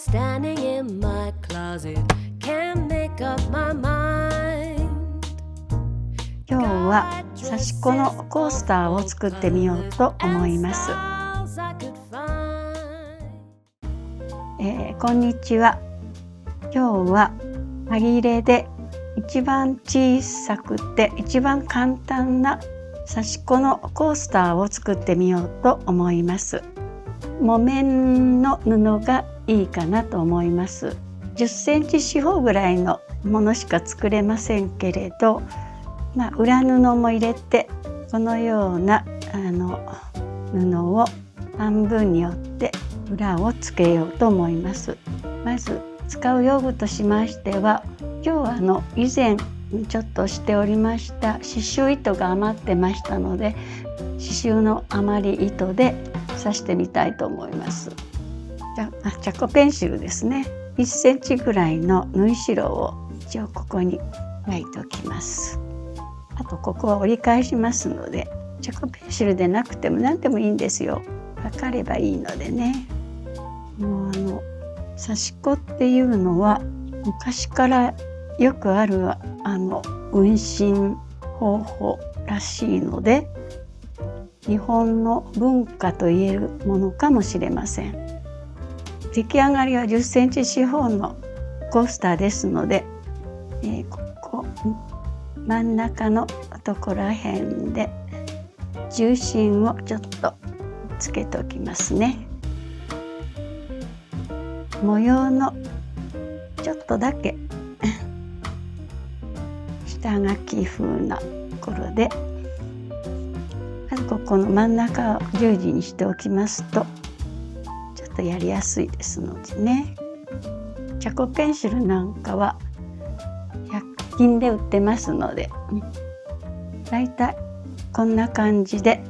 standing in my closet, can't make up my mind. 今日は刺し子のコースターを作ってみようと思います。こんにちは。今日ははぎれで一番小さくて一番簡単な刺し子のコースターを作ってみようと思います。木綿の布がいいかなと思います。10センチ四方ぐらいのものしか作れませんけれど、裏布も入れてこのような布を半分に折って裏をつけようと思います。まず使う用具としましては、今日は以前ちょっとしておりました刺繍糸が余ってましたので、刺繍の余り糸で刺してみたいと思います。チャコペンシルですね。1センチぐらいの縫い代を一応ここに書いておきます。あとここは折り返しますので、チャコペンシルでなくても何でもいいんですよ。分かればいいのでね。もう刺し子っていうのは昔からよくある運針方法らしいので、日本の文化と言えるものかもしれません。出来上がりは10センチ四方のコースターですので、ここ真ん中のところらへんで重心をちょっとつけておきますね。模様のちょっとだけ下書き風なところで、まずここの真ん中を十字にしておきますとちょっとやりやすいですのでね。チャコペンシルなんかは100均で売ってますので、だいたいこんな感じで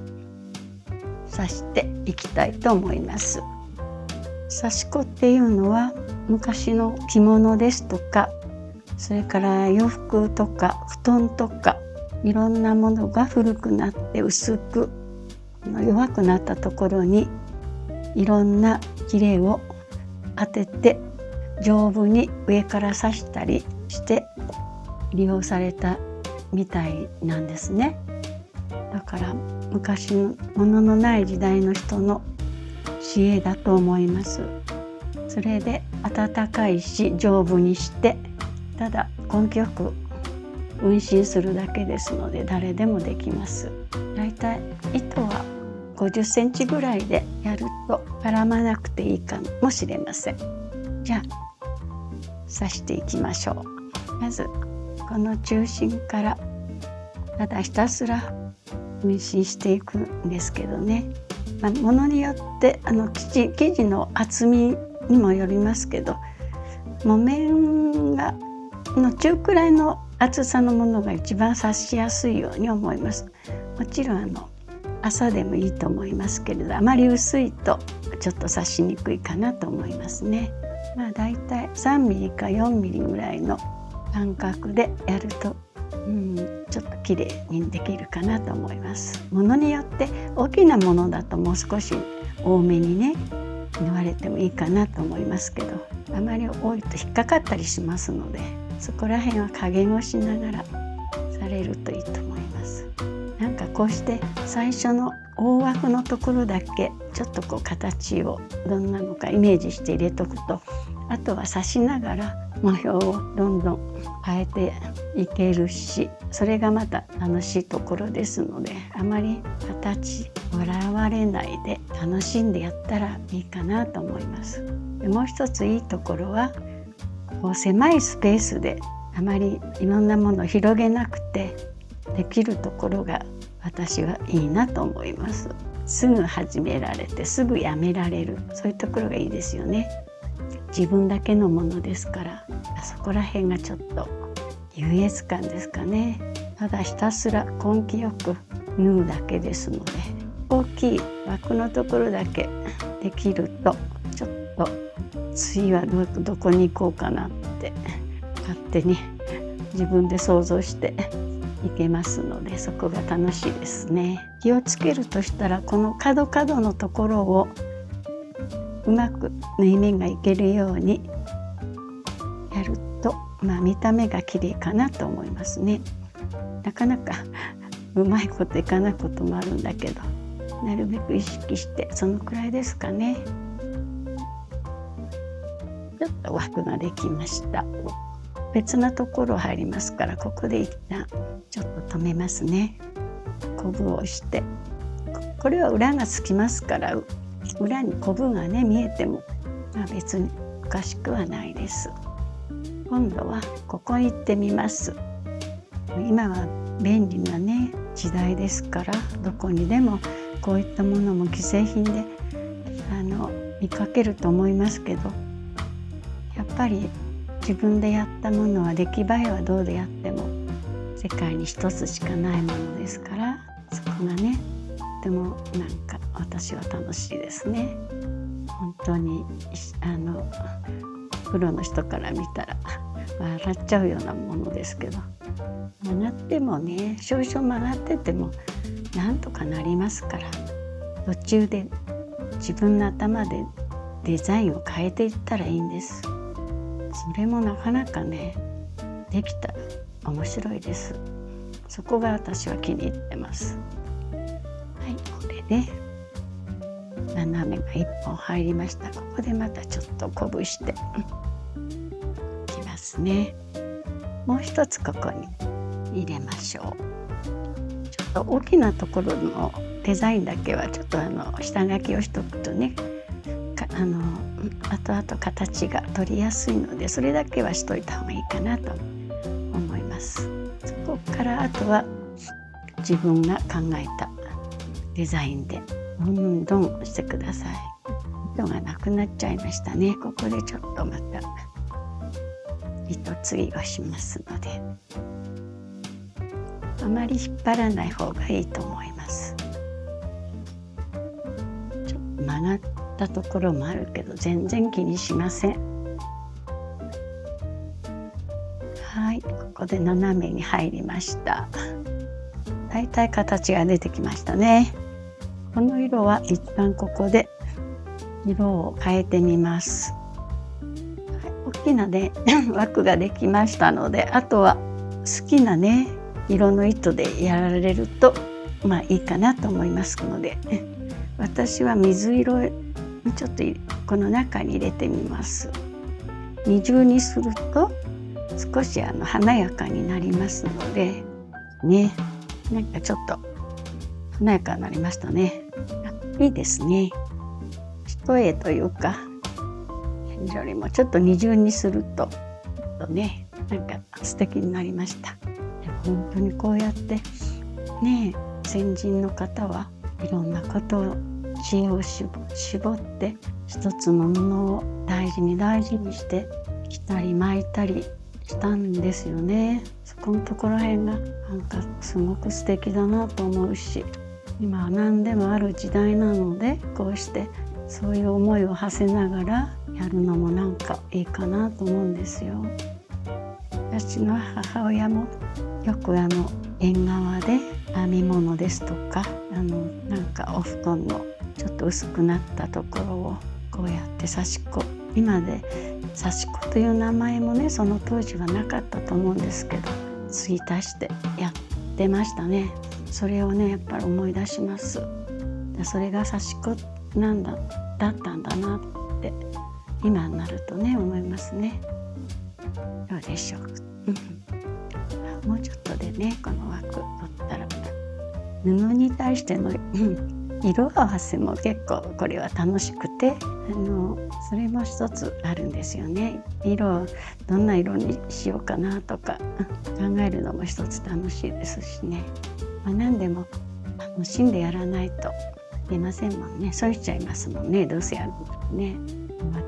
刺していきたいと思います。刺し子っていうのは昔の着物ですとか、それから洋服とか布団とか、いろんなものが古くなって薄く弱くなったところにいろんな切れを当てて丈夫に上から刺したりして利用されたみたいなんですね。だから昔のもののない時代の人の知恵だと思います。それで暖かいし丈夫にして、ただ根気よく運針するだけですので誰でもできます。だいたい糸は50センチぐらいでやると絡まなくていいかもしれません。じゃあ刺していきましょう。まずこの中心からただひたすら運針していくんですけどね。ものによって生地の厚みにもよりますけど、木綿の中くらいの厚さのものが一番刺しやすいように思います。もちろん麻でもいいと思いますけれど、あまり薄いとちょっと刺しにくいかなと思いますね。だいたい3ミリか4ミリぐらいの間隔でやるとちょっと綺麗にできるかなと思います。ものによって大きなものだともう少し多めにね縫われてもいいかなと思いますけど、あまり多いと引っかかったりしますので、そこら辺は加減をしながらされるといいと思います。なんかこうして最初の大枠のところだけちょっと形をどんなのかイメージして入れとくと、あとは刺しながら模様をどんどん変えていけるし、それがまた楽しいところですので、あまり形笑われないで楽しんでやったらいいかなと思います。でもう一ついいところは、狭いスペースであまりいろんなものを広げなくてできるところが私はいいなと思います。すぐ始められてすぐやめられる、そういうところがいいですよね。自分だけのものですから、そこら辺がちょっと優越感ですかね。ただひたすら根気よく縫うだけですので、大きい枠のところだけできるとちょっと次はどこに行こうかなって勝手に自分で想像していけますので、そこが楽しいですね。気をつけるとしたら、この角のところをうまく縫い目がいけるようにやると、見た目が綺麗かなと思いますね。なかなかうまいこといかないこともあるんだけど、なるべく意識してそのくらいですかね。ちょっと枠ができました。別なところ入りますから、ここで一旦ちょっと止めますね。コブをして、これは裏がつきますから、裏にコブがね見えても、別におかしくはないです。今度はここに行ってみます。今は便利なね時代ですから、どこにでもこういったものも既製品で見かけると思いますけど、やっぱり自分でやったものは出来栄えはどうでやっても世界に一つしかないものですから、そこがねとても私は楽しいですね。本当にプロの人から見たら笑っちゃうようなものですけど、曲がってもね、少々曲がっててもなんとかなりますから、途中で自分の頭でデザインを変えていったらいいんです。それもなかなかねできたら面白いです。そこが私は気に入ってます。はい、これで斜めが1本入りました。ここでまたちょっとこぶしてきますね。もう一つここに入れましょう。ちょっと大きなところのデザインだけはちょっと下書きをしとくとね、後々形が取りやすいので、それだけはしといた方がいいかなと思います。そこからあとは自分が考えたデザインでどんどんしてください。糸がなくなっちゃいましたね。ここでちょっとまた糸継ぎをしますので、あまり引っ張らない方がいいと思います。ちょっと曲がったところもあるけど全然気にしません。はい、ここで斜めに入りました。だいたい形が出てきましたね。この色は一旦ここで色を変えてみます。はい、大きなね枠ができましたので、あとは好きなね色の糸でやられるといいかなと思いますので、私は水色ちょっとこの中に入れてみます。二重にすると少し華やかになりますのでね、ちょっと華やかになりましたね。いいですね。一重というかよりもちょっと二重にするとね、素敵になりました。でも本当にこうやってね、先人の方はいろんなことを知恵を絞って一つの布を大事に大事にして着たり巻いたりしたんですよね。そこのところらへんがすごく素敵だなと思うし、今は何でもある時代なので、こうしてそういう思いを馳せながらやるのもいいかなと思うんですよ。私の母親もよく縁側で編み物ですとかお布団のちょっと薄くなったところをこうやって刺し子、今で刺し子という名前もねその当時はなかったと思うんですけど、継ぎ足してやってましたね。それをねやっぱり思い出します。それが刺し子だったんだなって今になるとね思いますね。どうでしょう。もうちょっとでねこの枠取ったら布に対しての色合わせも結構これは楽しくてそれも一つあるんですよね。色をどんな色にしようかなとか考えるのも一つ楽しいですしね、何でも楽しんでやらないと出ませんもんね。そうしちゃいますもんね、どうせやるのね。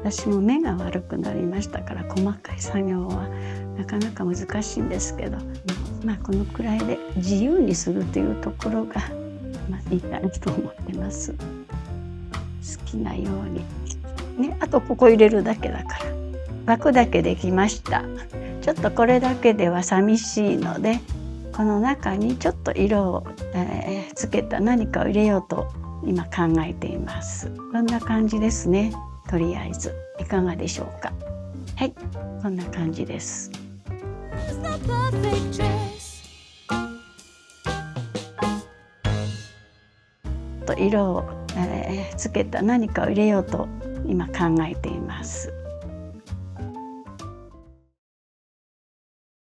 私も目が悪くなりましたから細かい作業はなかなか難しいんですけど、このくらいで自由にするというところがいいかなと思ってます。好きなようにね、あとここ入れるだけだから枠だけできました。ちょっとこれだけでは寂しいので、この中にちょっと色を、つけた何かを入れようと今考えています。こんな感じですね。とりあえずいかがでしょうか。はい、こんな感じです。It's the perfect dress. と色を、つけた何かを入れようと今考えています。